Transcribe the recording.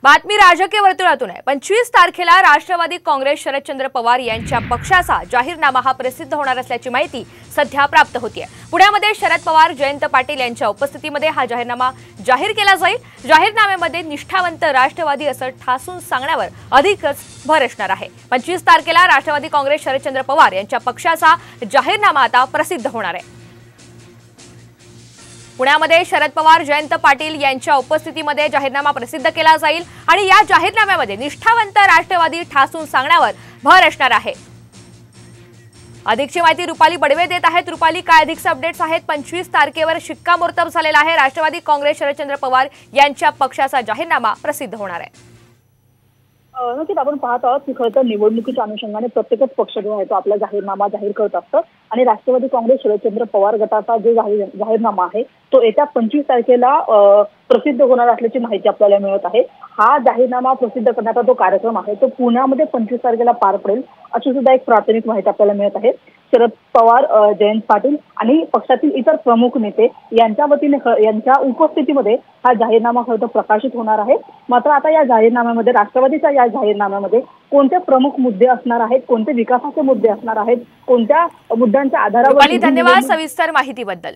बातमी राजकीय वर्तुळातून आहे। 25 तारखेला राष्ट्रवादी काँग्रेस शरदचंद्र पवार यांच्या पक्षाचा जाहीरनामा हा प्रसिद्ध होणार असल्याची माहिती सध्या प्राप्त होतीये। पुण्यामध्ये शरद पवार, जयंत पाटील यांच्या उपस्थितीमध्ये हा जाहीरनामा जाहीर केला जाईल। जाहीरनाम्यामध्ये निष्ठावंत राष्ट्रवादी असं ठासून सांगण्यावर अधिकच भर असणार आहे। 25 तारखेला राष्ट्रवादी काँग्रेस शरदचंद्र पवार यांच्या पक्षाचा जाहीरनामा आता प्रसिद्ध होणार आहे। पुण्यामध्ये शरद पवार, जयंत पाटील यांच्या उपस्थितीमध्ये जाहीरनामा प्रसिद्ध केला जाईल आणि या जाहीरनाम्यामध्ये निष्ठावंत राष्ट्रवादी ठासून सांगण्यावर भर असणार आहे। अधिकची माहिती रुपाली बडवे देत आहेत। रुपाली, काय अधिकचे अपडेट्स आहेत? 25 तारखेवर शिक्कामोर्तब झालेला आहे। राष्ट्रवादी काँग्रेस शरदचंद्र पवार यांच्या पक्षाचा जाहीरनामा प्रसिद्ध होणार आहे। नक्कीच आपण पाहत आहोत की खरं तर निवडणुकीच्या अनुषंगाने प्रत्येकच पक्ष जो आहे तो आपला जाहीरनामा जाहीर करत असतं आणि राष्ट्रवादी काँग्रेस शरदचंद्र पवार गटाचा जो जाहीरनामा आहे तो येत्या 25 तारखेला प्रसिद्ध होणार असल्याची माहिती आपल्याला मिळत आहे। हा जाहीरनामा प्रसिद्ध करण्याचा जो कार्यक्रम आहे तो पुण्यामध्ये 25 तारखेला पार पडेल अशी सुद्धा एक प्राथमिक माहिती आपल्याला मिळत आहे। शरद पवार, जयंत पाटील आणि पक्षातील इतर प्रमुख नेते यांच्या वतीने यांच्या उपस्थितीमध्ये हा जाहीरनामा खरं तर प्रकाशित होणार आहे। मात्र आता या जाहीरनाम्यामध्ये राष्ट्रवादीच्या या जाहीरनाम्यामध्ये कोणते प्रमुख मुद्दे असणार आहेत, कोणते विकासाचे मुद्दे असणार आहेत, कोणत्या मुद्द्यांच्या आधारावर। धन्यवाद सविस्तर माहितीबद्दल।